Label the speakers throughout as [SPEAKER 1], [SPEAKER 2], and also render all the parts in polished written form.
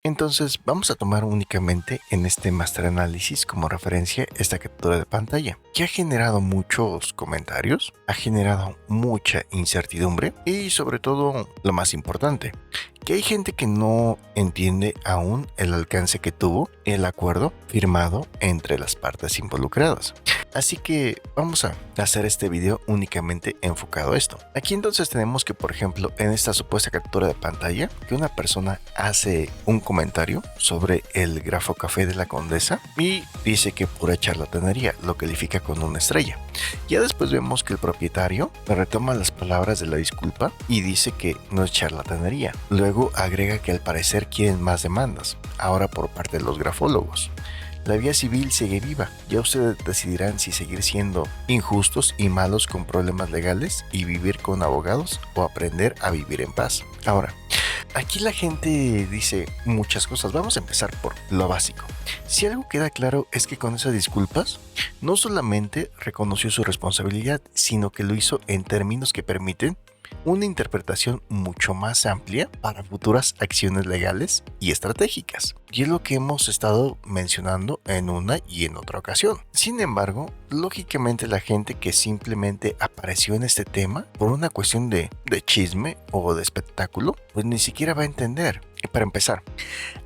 [SPEAKER 1] Entonces vamos a tomar únicamente en este master análisis como referencia esta captura de pantalla, que ha generado muchos comentarios, ha generado mucha incertidumbre y sobre todo lo más importante, que hay gente que no entiende aún el alcance que tuvo el acuerdo firmado entre las partes involucradas. Así que vamos a hacer este video únicamente enfocado a esto. Aquí entonces tenemos que, por ejemplo, en esta supuesta captura de pantalla, que una persona hace un comentario sobre el grafo café de la Condesa y dice que pura charlatanería, lo califica con una estrella. Ya después vemos que el propietario retoma las palabras de la disculpa y dice que no es charlatanería. Luego agrega que al parecer quieren más demandas, ahora por parte de los grafólogos. La vía civil sigue viva, ya ustedes decidirán si seguir siendo injustos y malos con problemas legales y vivir con abogados o aprender a vivir en paz. Ahora, aquí la gente dice muchas cosas, vamos a empezar por lo básico. Si algo queda claro es que con esas disculpas no solamente reconoció su responsabilidad, sino que lo hizo en términos que permiten una interpretación mucho más amplia para futuras acciones legales y estratégicas. Y es lo que hemos estado mencionando en una y en otra ocasión. Sin embargo, lógicamente la gente que simplemente apareció en este tema por una cuestión de chisme o de espectáculo, pues ni siquiera va a entender. Y para empezar,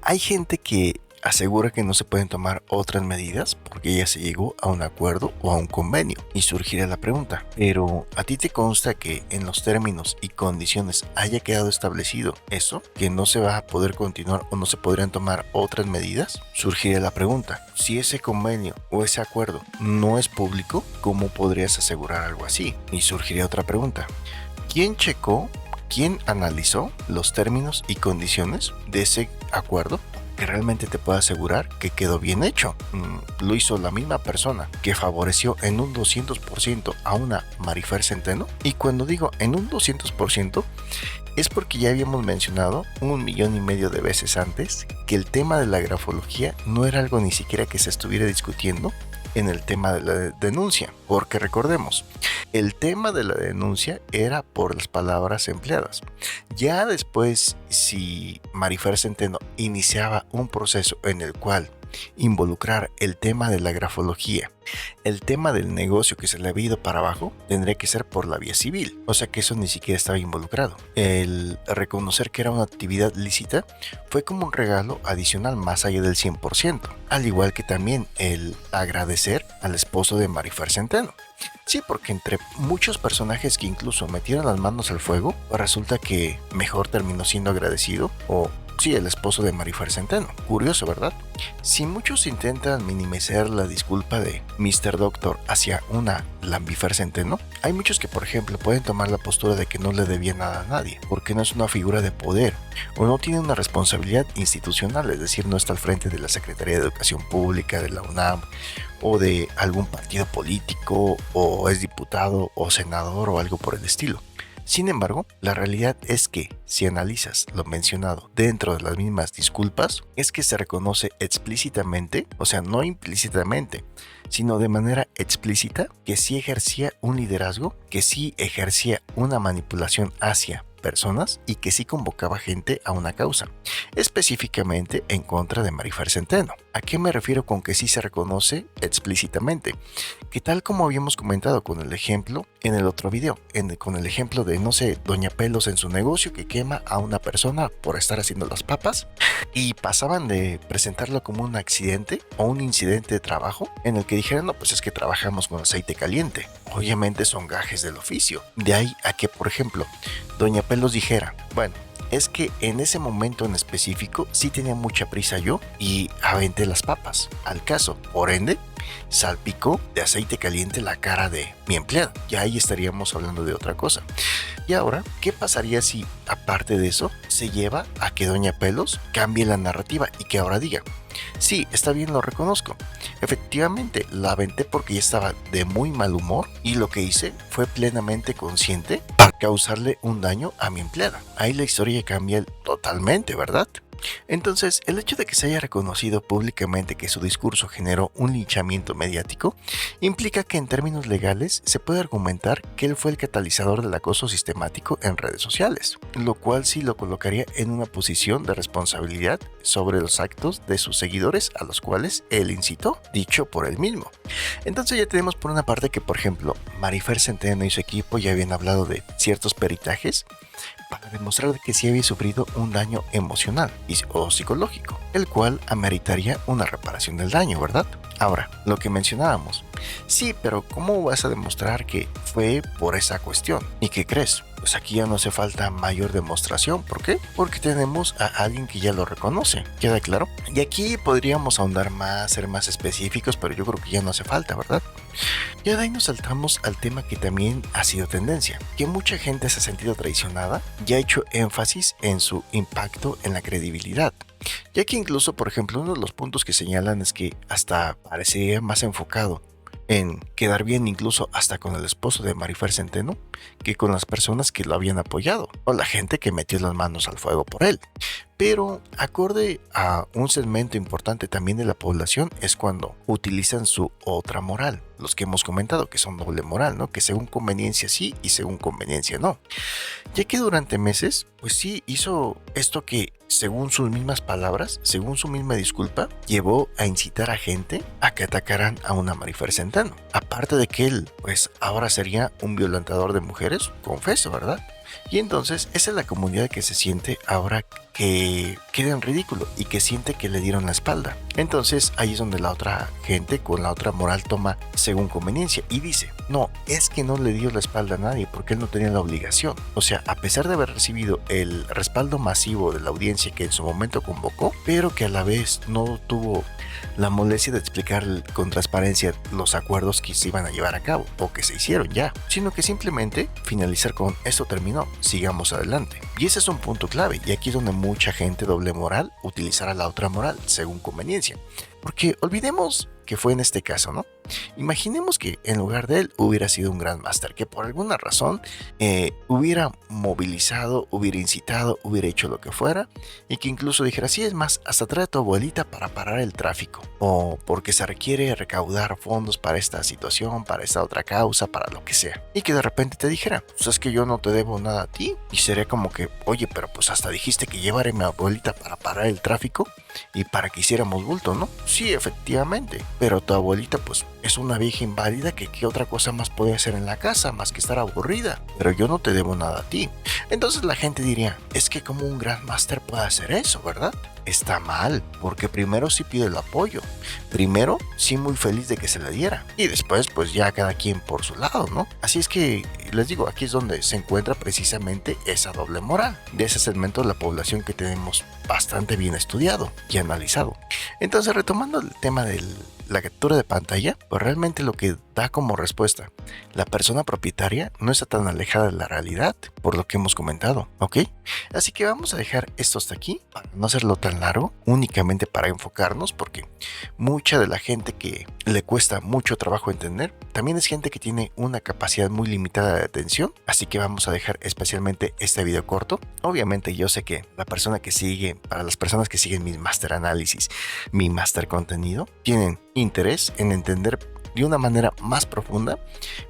[SPEAKER 1] hay gente que asegura que no se pueden tomar otras medidas porque ya se llegó a un acuerdo o a un convenio. Y surgirá la pregunta, ¿pero a ti te consta que en los términos y condiciones haya quedado establecido eso? ¿Que no se va a poder continuar o no se podrían tomar otras medidas? Surgirá la pregunta, si ese convenio o ese acuerdo no es público, ¿cómo podrías asegurar algo así? Y surgiría otra pregunta, ¿quién checó, quién analizó los términos y condiciones de ese acuerdo que realmente te puedo asegurar que quedó bien hecho? Lo hizo la misma persona que favoreció en un 200% a una Marifer Centeno. Y cuando digo en un 200% es porque ya habíamos mencionado 1,5 millones de veces antes que el tema de la grafología no era algo ni siquiera que se estuviera discutiendo en el tema de la denuncia, porque recordemos, el tema de la denuncia era por las palabras empleadas. Ya después, si Marifer Centeno iniciaba un proceso en el cual involucrar el tema de la grafología, el tema del negocio que se le había ido para abajo, tendría que ser por la vía civil, o sea que eso ni siquiera estaba involucrado. El reconocer que era una actividad lícita fue como un regalo adicional más allá del 100%, al igual que también el agradecer al esposo de Marifer Centeno. Sí, porque entre muchos personajes que incluso metieron las manos al fuego, resulta que mejor terminó siendo agradecido o sí, el esposo de Marifer Centeno. Curioso, ¿verdad? Si muchos intentan minimizar la disculpa de Mr. Doctor hacia una Lambifer Centeno, hay muchos que, por ejemplo, pueden tomar la postura de que no le debía nada a nadie, porque no es una figura de poder, o no tiene una responsabilidad institucional, es decir, no está al frente de la Secretaría de Educación Pública, de la UNAM, o de algún partido político, o es diputado, o senador, o algo por el estilo. Sin embargo, la realidad es que, si analizas lo mencionado dentro de las mismas disculpas, es que se reconoce explícitamente, o sea, no implícitamente, sino de manera explícita, que sí ejercía un liderazgo, que sí ejercía una manipulación hacia personas y que sí convocaba gente a una causa, específicamente en contra de Marifer Centeno. ¿A qué me refiero con que sí se reconoce explícitamente? Que tal como habíamos comentado con el ejemplo en el otro video, con el ejemplo de, no sé, Doña Pelos en su negocio que quema a una persona por estar haciendo las papas y pasaban de presentarlo como un accidente o un incidente de trabajo en el que dijeron, no, pues es que trabajamos con aceite caliente. Obviamente son gajes del oficio. De ahí a que, por ejemplo, Doña Pelos dijera, bueno, es que en ese momento en específico sí tenía mucha prisa yo y aventé las papas. Al caso, por ende, salpicó de aceite caliente la cara de mi empleado. Ya ahí estaríamos hablando de otra cosa. Y ahora, ¿qué pasaría si, aparte de eso, se lleva a que Doña Pelos cambie la narrativa y que ahora diga, sí, está bien, lo reconozco. Efectivamente, la aventé porque ya estaba de muy mal humor y lo que hice fue plenamente consciente para causarle un daño a mi empleada. Ahí la historia cambia totalmente, ¿verdad? Entonces, el hecho de que se haya reconocido públicamente que su discurso generó un linchamiento mediático implica que en términos legales se puede argumentar que él fue el catalizador del acoso sistemático en redes sociales, lo cual sí lo colocaría en una posición de responsabilidad sobre los actos de sus seguidores a los cuales él incitó, dicho por él mismo. Entonces ya tenemos por una parte que, por ejemplo, Marifer Centeno y su equipo ya habían hablado de ciertos peritajes para demostrar que sí había sufrido un daño emocional o psicológico, el cual ameritaría una reparación del daño, ¿verdad? Ahora, lo que mencionábamos. Sí, pero ¿cómo vas a demostrar que fue por esa cuestión? ¿Y qué crees? Pues aquí ya no hace falta mayor demostración. ¿Por qué? Porque tenemos a alguien que ya lo reconoce. ¿Queda claro? Y aquí podríamos ahondar más, ser más específicos, pero yo creo que ya no hace falta, ¿verdad? Y de ahí nos saltamos al tema que también ha sido tendencia, que mucha gente se ha sentido traicionada y ha hecho énfasis en su impacto en la credibilidad. Ya que incluso, por ejemplo, uno de los puntos que señalan es que hasta parecería más enfocado en quedar bien incluso hasta con el esposo de Marifer Centeno que con las personas que lo habían apoyado o la gente que metió las manos al fuego por él. Pero acorde a un segmento importante también de la población es cuando utilizan su otra moral, los que hemos comentado que son doble moral, ¿no? Que según conveniencia sí y según conveniencia no. Ya que durante meses, pues sí hizo esto que, según sus mismas palabras, según su misma disculpa, llevó a incitar a gente a que atacaran a una Marifer Centeno. Aparte de que él, pues ahora sería un violentador de mujeres, confeso, ¿verdad? Y entonces esa es la comunidad que se siente ahora que queda en ridículo y que siente que le dieron la espalda. Entonces ahí es donde la otra gente con la otra moral toma según conveniencia y dice, no, es que no le dio la espalda a nadie porque él no tenía la obligación. O sea, a pesar de haber recibido el respaldo masivo de la audiencia que en su momento convocó, pero que a la vez no tuvo la molestia de explicar con transparencia los acuerdos que se iban a llevar a cabo o que se hicieron ya, sino que simplemente finalizar con esto terminó, sigamos adelante. Y ese es un punto clave y aquí es donde mucha gente doble moral utilizará la otra moral según conveniencia. Porque olvidemos que fue en este caso, ¿no? Imaginemos que en lugar de él hubiera sido un Grandmaster que por alguna razón hubiera movilizado, hubiera incitado, hubiera hecho lo que fuera y que incluso dijera, sí, es más, hasta trae a tu abuelita para parar el tráfico o porque se requiere recaudar fondos para esta situación, para esta otra causa, para lo que sea. Y que de repente te dijera, pues es que yo no te debo nada a ti. Y sería como que, oye, pero pues hasta dijiste que llevaré a mi abuelita para parar el tráfico y para que hiciéramos bulto, ¿no? Sí, efectivamente, pero tu abuelita pues es una vieja inválida que qué otra cosa más puede hacer en la casa más que estar aburrida, pero yo no te debo nada a ti. Entonces la gente diría, es que como un Grandmaster puede hacer eso, ¿verdad? Está mal, porque primero sí pide el apoyo, primero sí muy feliz de que se le diera y después pues ya cada quien por su lado, ¿no? Así es que les digo, aquí es donde se encuentra precisamente esa doble moral de ese segmento de la población que tenemos bastante bien estudiado y analizado. Entonces, retomando el tema de la captura de pantalla, pues realmente lo que da como respuesta la persona propietaria no está tan alejada de la realidad, por lo que hemos comentado, ¿ok? Así que vamos a dejar esto hasta aquí, para no hacerlo tan largo, únicamente para enfocarnos, porque mucha de la gente que le cuesta mucho trabajo entender, también es gente que tiene una capacidad muy limitada de atención, así que vamos a dejar especialmente este video corto. Obviamente yo sé que la persona que sigue, para las personas que siguen mi master análisis, mi master contenido, tienen interés en entender de una manera más profunda,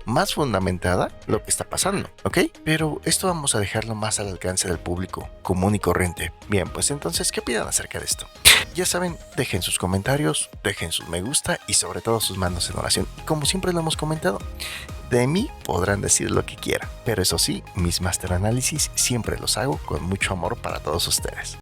[SPEAKER 1] más fundamentada lo que está pasando, ¿ok? Pero esto vamos a dejarlo más al alcance del público común y corriente. Bien, pues entonces, ¿qué opinan acerca de esto? Ya saben, dejen sus comentarios, dejen sus me gusta y sobre todo sus manos en oración. Y como siempre lo hemos comentado, de mí podrán decir lo que quieran, pero eso sí, mis master análisis siempre los hago con mucho amor para todos ustedes.